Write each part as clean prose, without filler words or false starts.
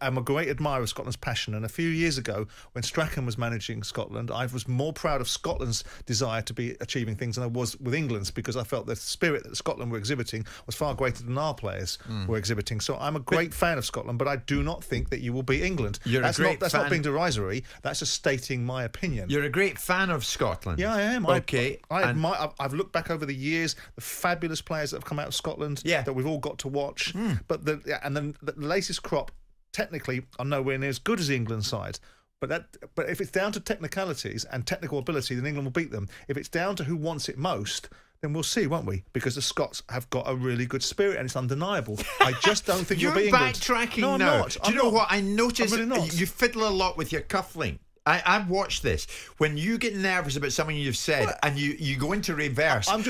I'm a great admirer of Scotland's passion, and a few years ago, when Strachan was managing Scotland, I was more proud of Scotland's desire to be achieving things than I was with England's, because I felt the spirit that Scotland were exhibiting was far greater than our players were exhibiting. So I'm a great fan of Scotland, but I do not think that you will beat England. That's not being derisory. That's just stating my opinion. You're a great fan of Scotland. Yeah, I am. Okay. I've looked back over the years, the fabulous players that have come out of Scotland that we've all got to watch. But the latest crop, technically, are nowhere near as good as the England side. But if it's down to technicalities and technical ability, then England will beat them. If it's down to who wants it most, then we'll see, won't we? Because the Scots have got a really good spirit, and it's undeniable. I just don't think you'll beat England. You're backtracking now. I'm not. Do you know what? I noticed I'm really not. You fiddle a lot with your cufflink. I've watched this. When you get nervous about something you've said and you go into reverse, out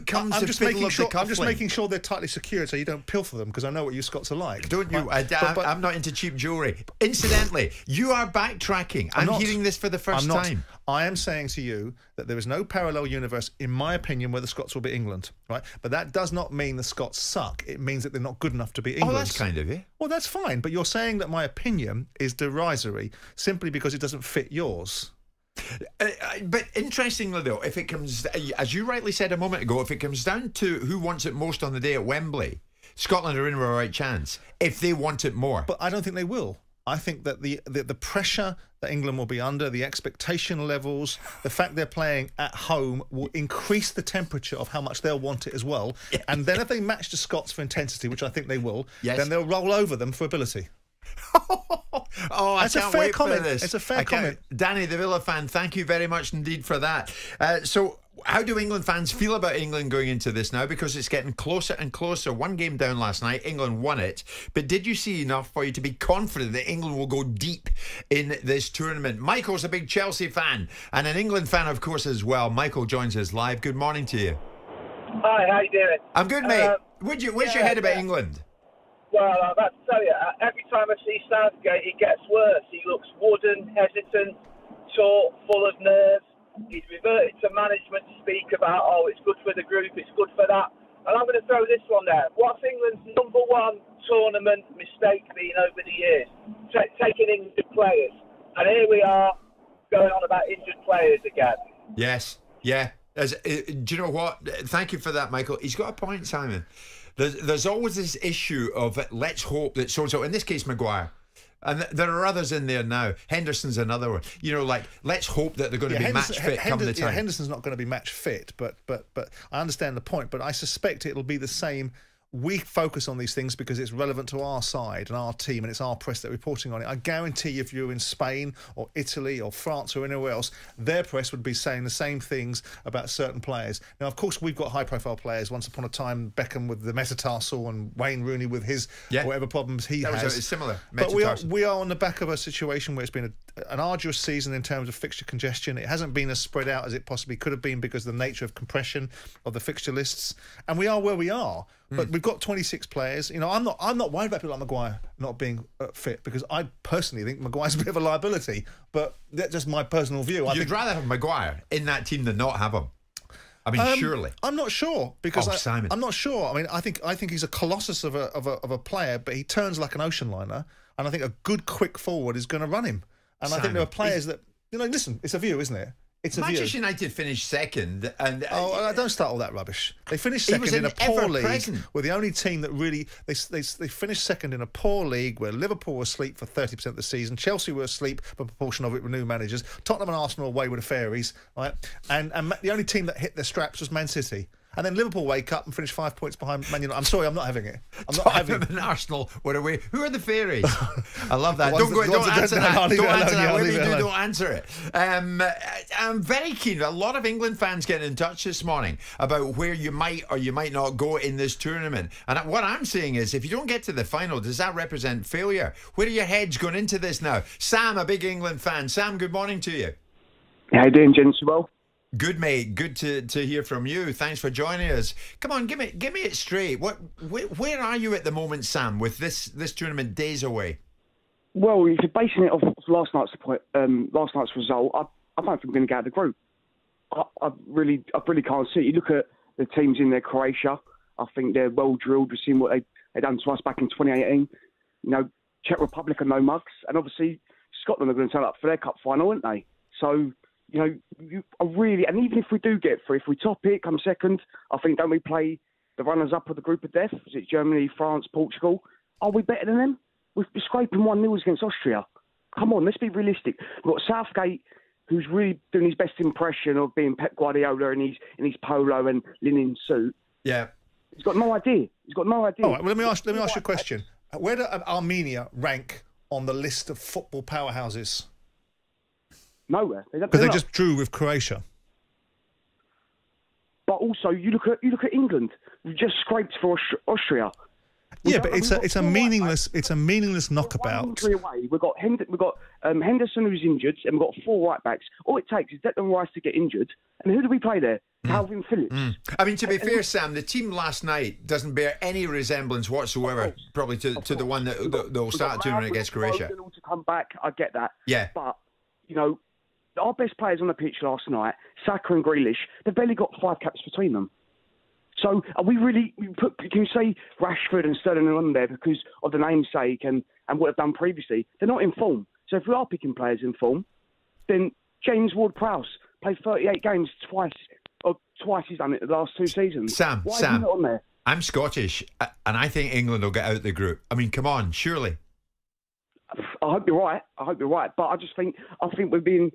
comes the fiddle of the cufflink. I'm just making sure they're tightly secured so you don't pilfer them, because I know what you Scots are like. Don't you? I'm not into cheap jewellery. Incidentally, you are backtracking. I'm hearing this for the first time. I am saying to you that there is no parallel universe, in my opinion, where the Scots will beat England, right? But that does not mean the Scots suck. It means that they're not good enough to beat England. Oh, that's kind of it. Well, that's fine. But you're saying that my opinion is derisory simply because it doesn't fit yours. But interestingly, though, if it comes, as you rightly said a moment ago, if it comes down to who wants it most on the day at Wembley, Scotland are in with a right chance if they want it more. But I don't think they will. I think that the pressure that England will be under, the expectation levels, the fact they're playing at home will increase the temperature of how much they'll want it as well. And then if they match the Scots for intensity, which I think they will, then they'll roll over them for ability. I can't wait for this. It's a fair comment. Danny, the Villa fan, thank you very much indeed for that. So how do England fans feel about England going into this now? Because it's getting closer and closer. One game down last night, England won it. But did you see enough for you to be confident that England will go deep in this tournament? Michael's a big Chelsea fan and an England fan, of course, as well. Michael joins us live. Good morning to you. Hi, how you doing? I'm good, mate. Where's your head about England? Well, I'm about to tell you, every time I see Southgate, it gets worse. He looks wooden, hesitant, taut, full of nerves. He's reverted to management speak about, oh, it's good for the group, it's good for that. And I'm going to throw this one there. What's England's #1 tournament mistake been over the years? Taking injured players. And here we are, going on about injured players again. Yes, yeah. Do you know what? Thank you for that, Michael. He's got a point, Simon. There's always this issue of let's hope that so-and-so, in this case, Maguire. And there are others in there now. Henderson's another one. You know, like, let's hope that they're going to be match fit come the time. Henderson's not going to be match fit, but I understand the point. But I suspect it'll be the same. We focus on these things because it's relevant to our side and our team, and it's our press that are reporting on it. I guarantee if you're in Spain or Italy or France or anywhere else, their press would be saying the same things about certain players. Now, of course, we've got high-profile players. Once upon a time, Beckham with the metatarsal and Wayne Rooney with his whatever problems he has. That was similar. But we are on the back of a situation where it's been an arduous season in terms of fixture congestion. It hasn't been as spread out as it possibly could have been because of the nature of compression of the fixture lists, and we are where we are. But we've got 26 players. You know, I'm not worried about people like Maguire not being fit, because I personally think Maguire's a bit of a liability. But that's just my personal view. You'd rather have Maguire in that team than not have him. I mean, surely. I'm not sure, because Simon. I'm not sure. I mean, I think he's a colossus of a player, but he turns like an ocean liner, and I think a good quick forward is going to run him. And Simon, I think there are players that, you know, listen, it's a view, isn't it? It's a Manchester United finished second, and don't start all that rubbish. They finished second in a poor league. We're the only team that really they finished second in a poor league where Liverpool were asleep for 30% of the season. Chelsea were asleep for a proportion of it with new managers. Tottenham and Arsenal away with the fairies, right? And the only team that hit their straps was Man City. And then Liverpool wake up and finish 5 points behind Man United. I'm sorry, I'm not having it. I'm not having it. And Arsenal were away. Who are the fairies? I love that. Don't answer that. Don't answer that. Whatever you do, don't answer it. I'm very keen. A lot of England fans getting in touch this morning about where you might or you might not go in this tournament. And what I'm saying is, if you don't get to the final, does that represent failure? Where are your heads going into this now? Sam, a big England fan. Sam, good morning to you. How you doing, gents? Well? Good, mate. Good to hear from you. Thanks for joining us. Come on, give me it straight. Where are you at the moment, Sam, with this tournament days away? Well, if you're basing it off last night's result, I don't think we're going to get out of the group. I really can't see it. You look at the teams in there, Croatia. I think they're well drilled. We've seen what they done to us back in 2018. You know, Czech Republic are no mugs, and obviously Scotland are going to turn up for their cup final, aren't they? So, you know, you are really, and even if we do get through, if we top it, come second, I think don't we play the runners-up of the group of death? Is it Germany, France, Portugal? Are we better than them? We're scraping 1-0 against Austria. Come on, let's be realistic. We've got Southgate, who's really doing his best impression of being Pep Guardiola in his polo and linen suit. Yeah. He's got no idea. He's got no idea. All right, well, let me ask you a question. Where do Armenia rank on the list of football powerhouses? Nowhere. Because they just drew with Croatia. But also, you look at England. We've just scraped for Austria. Yeah, but it's a meaningless knockabout. We've got Henderson, who's injured, and we've got 4 right backs. All it takes is Declan Rice to get injured, and who do we play there? Calvin Phillips. I mean, to be fair, Sam, the team last night doesn't bear any resemblance whatsoever, probably to the one that they'll start doing against Croatia. To come back, I get that. Yeah, but you know, our best players on the pitch last night, Saka and Grealish, they've barely got 5 caps between them. So are we really? Can you say Rashford and Sterling are on there because of the namesake and what they've done previously? They're not in form. So if we are picking players in form, then James Ward-Prowse played 38 games twice he's done it the last 2 seasons. Sam, why is he not on there? I'm Scottish, and I think England will get out the group. I mean, come on, surely. I hope you're right. But I think we're being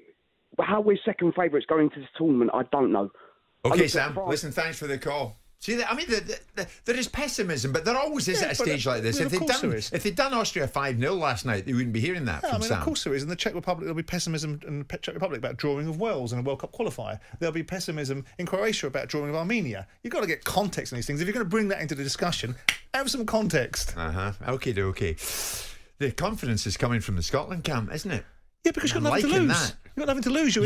how we're second favourites going into this tournament. I don't know. Okay, Sam. Listen, thanks for the call. See, I mean, there is pessimism, but there always is at a stage like this. If they'd done Austria 5-0 last night, they wouldn't be hearing that from Sam. Of course there is. In the Czech Republic, there'll be pessimism in the Czech Republic about drawing of Wales in a World Cup qualifier. There'll be pessimism in Croatia about drawing of Armenia. You've got to get context in these things. If you're going to bring that into the discussion, have some context. Okay. The confidence is coming from the Scotland camp, isn't it? Yeah, because you've got nothing to lose. You've got nothing to lose.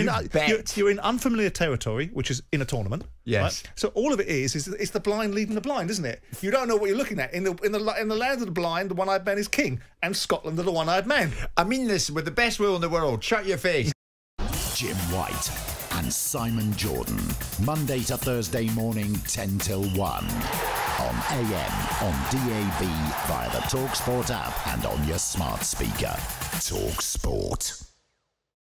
You're in unfamiliar territory, which is in a tournament. Yes. Right? So all of it is it's the blind leading the blind, isn't it? You don't know what you're looking at. In the land of the blind, the one-eyed man is king, and Scotland are the one-eyed man. I mean this with the best will in the world. Shut your face. Jim White and Simon Jordan, Monday to Thursday morning, 10 till 1. On AM, on DAB, via the talkSPORT app, and on your smart speaker. talkSPORT.